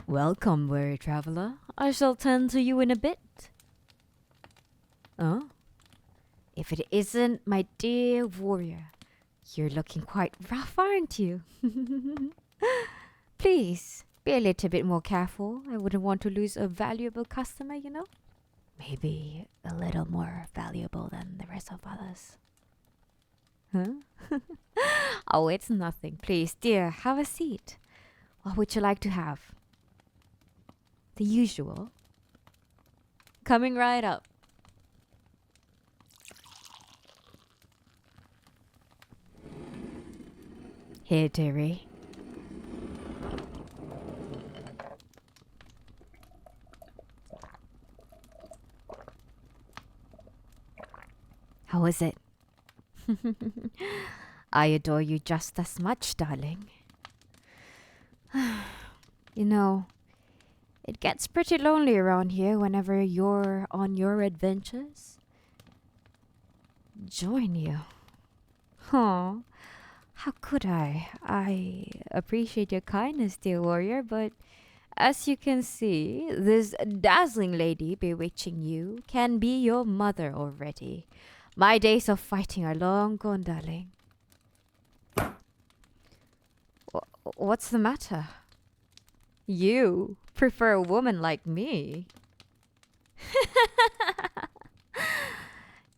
Welcome, weary traveler. I shall tend to you in a bit. Oh? If it isn't my dear warrior, you're looking quite rough, aren't you? Please, be a little bit more careful. I wouldn't want to lose a valuable customer, you know? Maybe a little more valuable than the rest of others. Huh? Oh, it's nothing. Please, dear, have a seat. What would you like to have? The usual. Coming right up. Here, dearie. How is it? I adore you just as much, darling. You know, it gets pretty lonely around here whenever you're on your adventures. Join you. Huh? How could I? I appreciate your kindness, dear warrior, but as you can see, this dazzling lady bewitching you can be your mother already. My days of fighting are long gone, darling. What's the matter? You prefer a woman like me?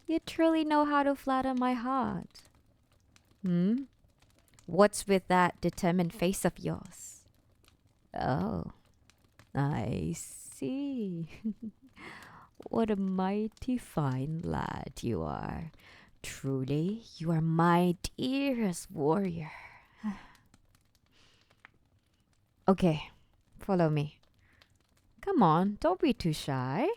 You truly know how to flatter my heart. Hmm? What's with that determined face of yours? Oh, I see. What a mighty fine lad you are. Truly, you are my dearest warrior. Okay, follow me. Come on, don't be too shy.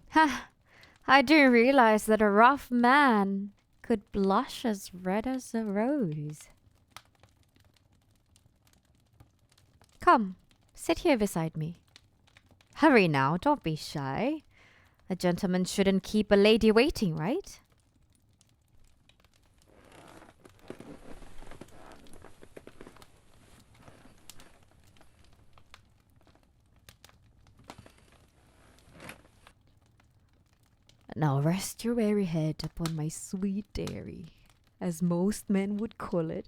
Ha! I didn't realize that a rough man could blush as red as a rose. Come, sit here beside me. Hurry now, don't be shy. A gentleman shouldn't keep a lady waiting, right? Now rest your weary head upon my sweet dairy, as most men would call it.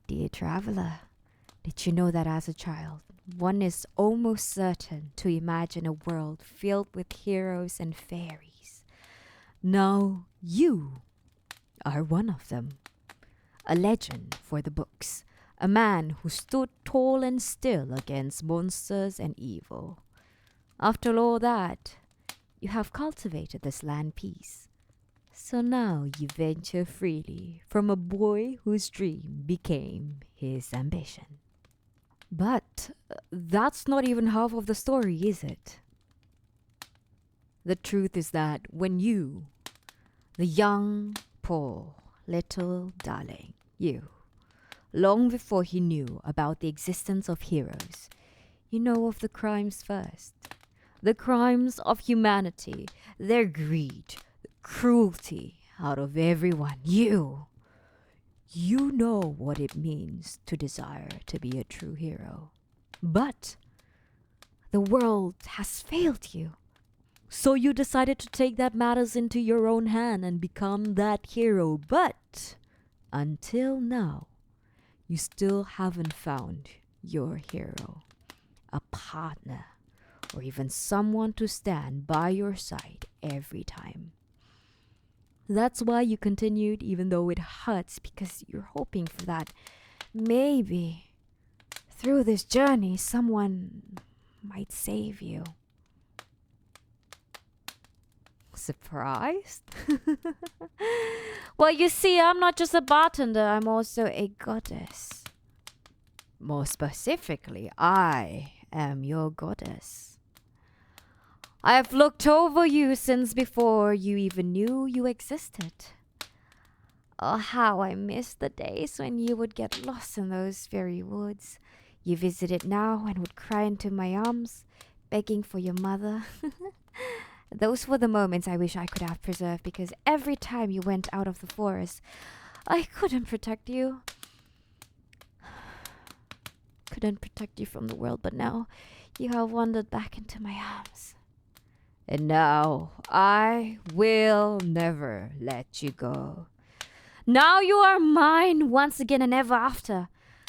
Dear traveler, did you know that as a child, one is almost certain to imagine a world filled with heroes and fairies? Now you are one of them. A legend for the books, a man who stood tall and still against monsters and evil. After all that, you have cultivated this land peace. So now you venture freely from a boy whose dream became his ambition. But that's not even half of the story, is it? The truth is that when you, the young, poor, little darling, you, long before he knew about the existence of heroes, you know of the crimes first. The crimes of humanity, their greed, the cruelty out of everyone. You know what it means to desire to be a true hero. But the world has failed you. So you decided to take that matters into your own hand and become that hero. But until now, you still haven't found your hero, a partner, or even someone to stand by your side every time. That's why you continued even though it hurts, because you're hoping for that. Maybe through this journey someone might save you. Surprised? Well, you see, I'm not just a bartender, I'm also a goddess. More specifically, I am your goddess. I have looked over you since before you even knew you existed. Oh, how I miss the days when you would get lost in those fairy woods. You visited now and would cry into my arms, begging for your mother. Those were the moments I wish I could have preserved, because every time you went out of the forest, I couldn't protect you. Couldn't protect you from the world, but now you have wandered back into my arms. And now I will never let you go. Now you are mine once again and ever after.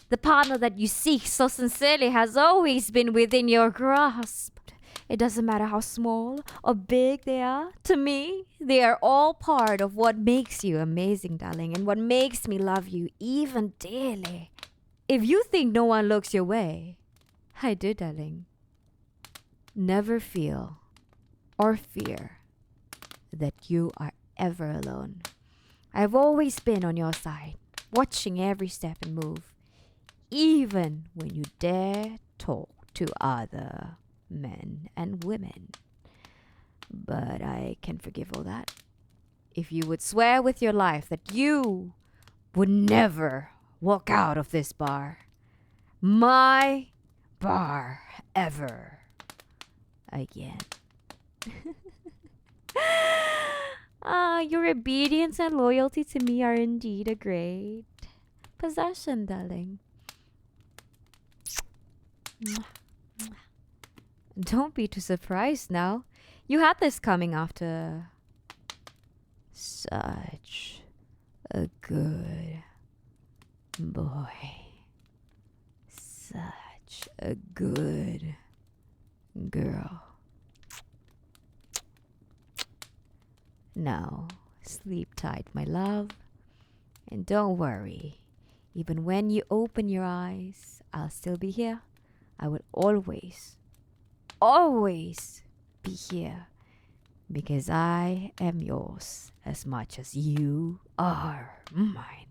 The partner that you seek so sincerely has always been within your grasp. It doesn't matter how small or big they are. To me, they are all part of what makes you amazing, darling, and what makes me love you even dearly. If you think no one looks your way, I do, darling. Never feel or fear that you are ever alone. I've always been on your side, watching every step and move, even when you dare talk to other men and women. But I can forgive all that if you would swear with your life that you would never walk out of this bar, my bar, ever again. Your obedience and loyalty to me are indeed a great possession, darling. Don't be too surprised now. You had this coming after such a good boy. Such a good girl. Now, sleep tight, my love. And don't worry. Even when you open your eyes, I'll still be here. I will always be here. Because I am yours as much as you are mine.